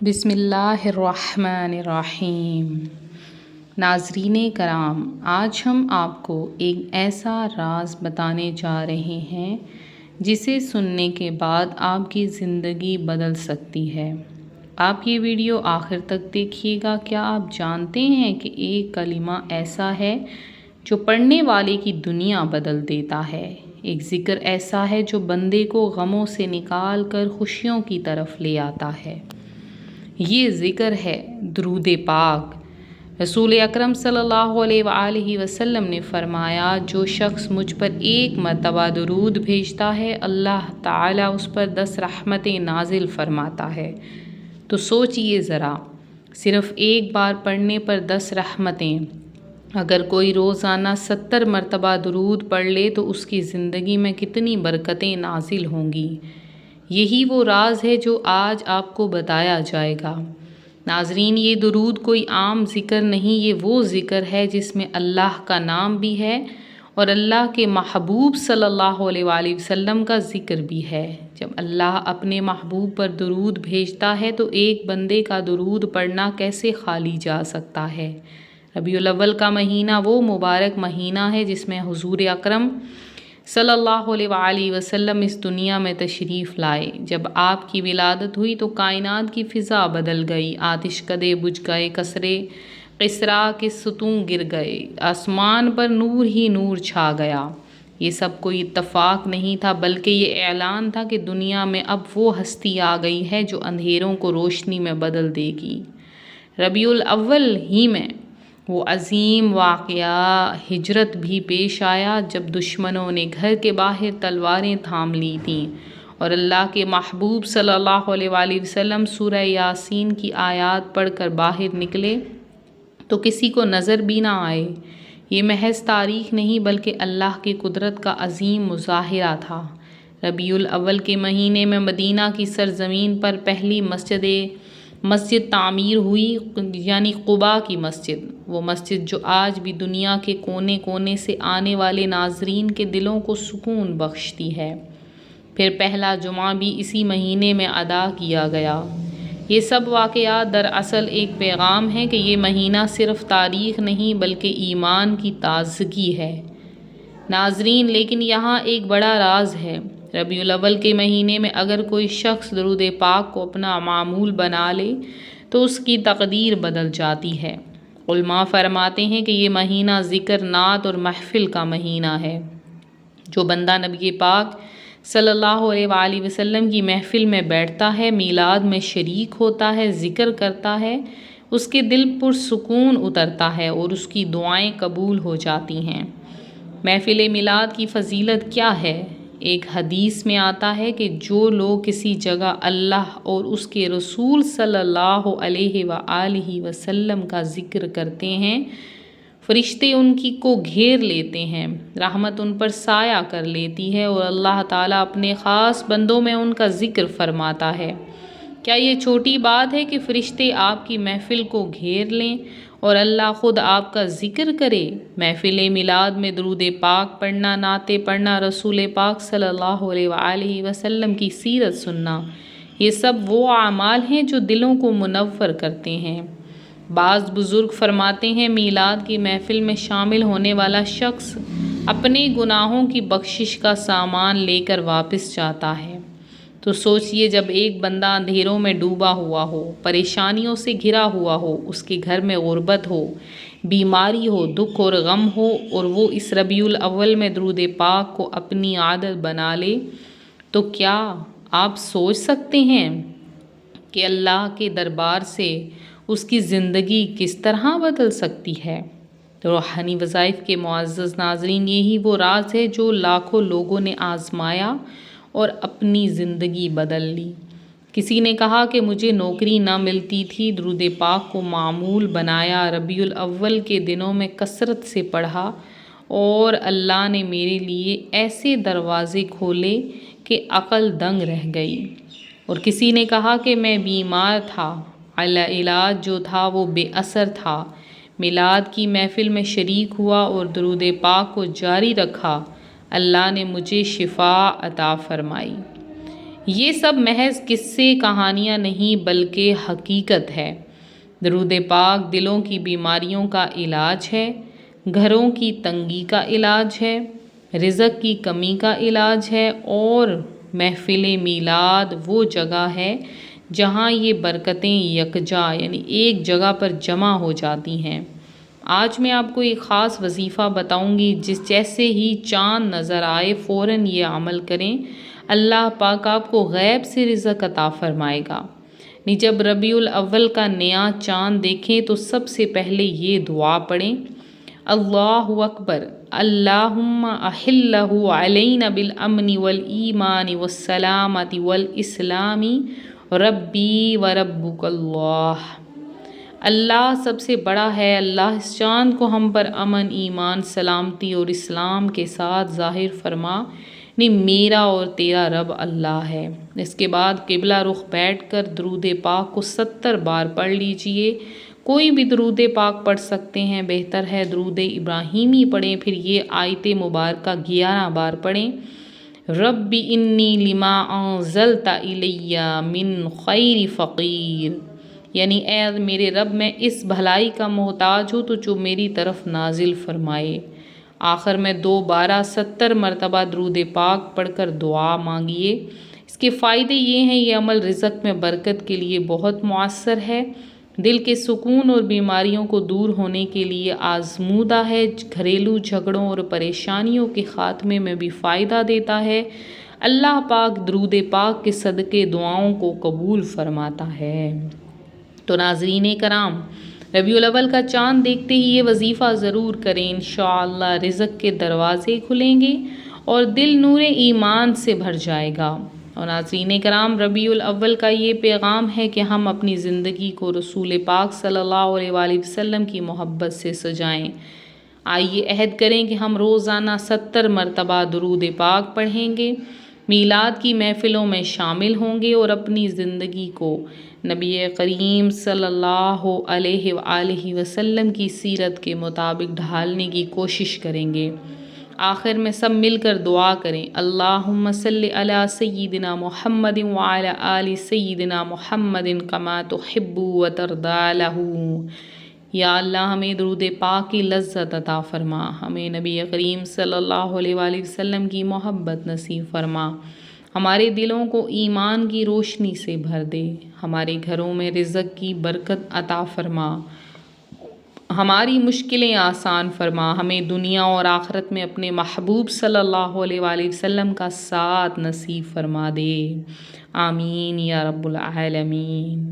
بسم اللہ الرحمن الرحیم۔ ناظرین کرام، آج ہم آپ کو ایک ایسا راز بتانے جا رہے ہیں جسے سننے کے بعد آپ کی زندگی بدل سکتی ہے۔ آپ یہ ویڈیو آخر تک دیکھیے گا۔ کیا آپ جانتے ہیں کہ ایک کلمہ ایسا ہے جو پڑھنے والے کی دنیا بدل دیتا ہے؟ ایک ذکر ایسا ہے جو بندے کو غموں سے نکال کر خوشیوں کی طرف لے آتا ہے۔ یہ ذکر ہے درود پاک۔ رسول اکرم صلی اللہ علیہ وآلہ وسلم نے فرمایا، جو شخص مجھ پر ایک مرتبہ درود بھیجتا ہے، اللہ تعالیٰ اس پر 10 رحمتیں نازل فرماتا ہے۔ تو سوچئے ذرا، صرف ایک بار پڑھنے پر 10 رحمتیں۔ اگر کوئی روزانہ 70 مرتبہ درود پڑھ لے تو اس کی زندگی میں کتنی برکتیں نازل ہوں گی۔ یہی وہ راز ہے جو آج آپ کو بتایا جائے گا۔ ناظرین، یہ درود کوئی عام ذکر نہیں، یہ وہ ذکر ہے جس میں اللہ کا نام بھی ہے اور اللہ کے محبوب صلی اللہ علیہ وآلہ وسلم کا ذکر بھی ہے۔ جب اللہ اپنے محبوب پر درود بھیجتا ہے تو ایک بندے کا درود پڑھنا کیسے خالی جا سکتا ہے؟ ربیع الاول کا مہینہ وہ مبارک مہینہ ہے جس میں حضور اکرم صلی اللہ علیہ وآلہ وسلم اس دنیا میں تشریف لائے۔ جب آپ کی ولادت ہوئی تو کائنات کی فضا بدل گئی، آتش کدے بجھ گئے، کسریٰ کے ستون گر گئے، آسمان پر نور ہی نور چھا گیا۔ یہ سب کوئی اتفاق نہیں تھا، بلکہ یہ اعلان تھا کہ دنیا میں اب وہ ہستی آ گئی ہے جو اندھیروں کو روشنی میں بدل دے گی۔ ربیع الاول ہی میں وہ عظیم واقعہ ہجرت بھی پیش آیا جب دشمنوں نے گھر کے باہر تلواریں تھام لی تھیں اور اللہ کے محبوب صلی اللہ علیہ وآلہ وسلم سورہ یاسین کی آیات پڑھ کر باہر نکلے تو کسی کو نظر بھی نہ آئے۔ یہ محض تاریخ نہیں بلکہ اللہ کی قدرت کا عظیم مظاہرہ تھا۔ ربیع الاول کے مہینے میں مدینہ کی سرزمین پر پہلی مسجد تعمیر ہوئی، یعنی قباء کی مسجد۔ وہ مسجد جو آج بھی دنیا کے کونے کونے سے آنے والے ناظرین کے دلوں کو سکون بخشتی ہے۔ پھر پہلا جمعہ بھی اسی مہینے میں ادا کیا گیا۔ یہ سب واقعات دراصل ایک پیغام ہے کہ یہ مہینہ صرف تاریخ نہیں بلکہ ایمان کی تازگی ہے۔ ناظرین، لیکن یہاں ایک بڑا راز ہے۔ ربیع الاول کے مہینے میں اگر کوئی شخص درود پاک کو اپنا معمول بنا لے تو اس کی تقدیر بدل جاتی ہے۔ علماء فرماتے ہیں کہ یہ مہینہ ذکر، نعت اور محفل کا مہینہ ہے۔ جو بندہ نبی پاک صلی اللہ علیہ وآلہ وسلم کی محفل میں بیٹھتا ہے، میلاد میں شریک ہوتا ہے، ذکر کرتا ہے، اس کے دل پر سکون اترتا ہے اور اس کی دعائیں قبول ہو جاتی ہیں۔ محفل میلاد کی فضیلت کیا ہے؟ ایک حدیث میں آتا ہے کہ جو لوگ کسی جگہ اللہ اور اس کے رسول صلی اللہ علیہ وآلہ وسلم کا ذکر کرتے ہیں، فرشتے ان کو گھیر لیتے ہیں، رحمت ان پر سایہ کر لیتی ہے اور اللہ تعالیٰ اپنے خاص بندوں میں ان کا ذکر فرماتا ہے۔ کیا یہ چھوٹی بات ہے کہ فرشتے آپ کی محفل کو گھیر لیں اور اللہ خود آپ کا ذکر کرے؟ محفل میلاد میں درود پاک پڑھنا، نعتیں پڑھنا، رسول پاک صلی اللہ علیہ وآلہ وسلم کی سیرت سننا، یہ سب وہ اعمال ہیں جو دلوں کو منور کرتے ہیں۔ بعض بزرگ فرماتے ہیں، میلاد کی محفل میں شامل ہونے والا شخص اپنے گناہوں کی بخشش کا سامان لے کر واپس جاتا ہے۔ تو سوچئے، جب ایک بندہ اندھیروں میں ڈوبا ہوا ہو، پریشانیوں سے گھرا ہوا ہو، اس کے گھر میں غربت ہو، بیماری ہو، دکھ اور غم ہو، اور وہ اس ربیع الاول میں درود پاک کو اپنی عادت بنا لے، تو کیا آپ سوچ سکتے ہیں کہ اللہ کے دربار سے اس کی زندگی کس طرح بدل سکتی ہے؟ روحانی وظائف کے معزز ناظرین، یہی وہ راز ہے جو لاکھوں لوگوں نے آزمایا اور اپنی زندگی بدل لی۔ کسی نے کہا کہ مجھے نوکری نہ ملتی تھی، درود پاک کو معمول بنایا، ربیع الاول کے دنوں میں کثرت سے پڑھا اور اللہ نے میرے لیے ایسے دروازے کھولے کہ عقل دنگ رہ گئی۔ اور کسی نے کہا کہ میں بیمار تھا، علاج جو تھا وہ بے اثر تھا، میلاد کی محفل میں شریک ہوا اور درود پاک کو جاری رکھا، اللہ نے مجھے شفا عطا فرمائی۔ یہ سب محض قصے کہانیاں نہیں بلکہ حقیقت ہے۔ درود پاک دلوں کی بیماریوں کا علاج ہے، گھروں کی تنگی کا علاج ہے، رزق کی کمی کا علاج ہے، اور محفل میلاد وہ جگہ ہے جہاں یہ برکتیں یکجا یعنی ایک جگہ پر جمع ہو جاتی ہیں۔ آج میں آپ کو ایک خاص وظیفہ بتاؤں گی، جیسے ہی چاند نظر آئے فوراً یہ عمل کریں، اللہ پاک آپ کو غیب سے رزق عطا فرمائے گا۔ جب ربیع الاول کا نیا چاند دیکھیں تو سب سے پہلے یہ دعا پڑھیں، اللہ اکبر، اللہم احلہ علینا بالامن والایمان والسلامت والاسلام ربی وربک اللہ۔ اللہ سب سے بڑا ہے، اللہ اس چاند کو ہم پر امن، ایمان، سلامتی اور اسلام کے ساتھ ظاہر فرما، میرا اور تیرا رب اللہ ہے۔ اس کے بعد قبلہ رخ بیٹھ کر درود پاک کو 70 بار پڑھ لیجئے۔ کوئی بھی درود پاک پڑھ سکتے ہیں، بہتر ہے درود ابراہیمی پڑھیں، پھر یہ آیت مبارکہ 11 بار پڑھیں، رب انی لما انزلت الی من خیر فقیر، یعنی اے میرے رب میں اس بھلائی کا محتاج ہوں تو جو میری طرف نازل فرمائے۔ آخر میں دوبارہ 70 مرتبہ درود پاک پڑھ کر دعا مانگیے۔ اس کے فائدے یہ ہیں، یہ عمل رزق میں برکت کے لیے بہت مؤثر ہے، دل کے سکون اور بیماریوں کو دور ہونے کے لیے آزمودہ ہے، گھریلو جھگڑوں اور پریشانیوں کے خاتمے میں بھی فائدہ دیتا ہے۔ اللہ پاک درود پاک کے صدقے دعاؤں کو قبول فرماتا ہے۔ تو ناظرین کرام، ربیع الاول کا چاند دیکھتے ہی یہ وظیفہ ضرور کریں، انشاءاللہ رزق کے دروازے کھلیں گے اور دل نور ایمان سے بھر جائے گا۔ اور ناظرین کرام، ربیع الاول کا یہ پیغام ہے کہ ہم اپنی زندگی کو رسول پاک صلی اللہ علیہ وآلہ وسلم کی محبت سے سجائیں۔ آئیے عہد کریں کہ ہم روزانہ 70 مرتبہ درود پاک پڑھیں گے، میلاد کی محفلوں میں شامل ہوں گے اور اپنی زندگی کو نبی کریم صلی اللہ علیہ وآلہ وسلم کی سیرت کے مطابق ڈھالنے کی کوشش کریں گے۔ آخر میں سب مل کر دعا کریں، اللہم صلی علی سیدنا محمد وعلی آل سیدنا محمد کما تحب وترضی لہ۔ یا اللہ ہمیں درود پاک کی لذت عطا فرما، ہمیں نبی کریم صلی اللہ علیہ وآلہ وسلم کی محبت نصیب فرما، ہمارے دلوں کو ایمان کی روشنی سے بھر دے، ہمارے گھروں میں رزق کی برکت عطا فرما، ہماری مشکلیں آسان فرما، ہمیں دنیا اور آخرت میں اپنے محبوب صلی اللہ علیہ وآلہ وسلم کا ساتھ نصیب فرما دے، آمین یا رب العالمین۔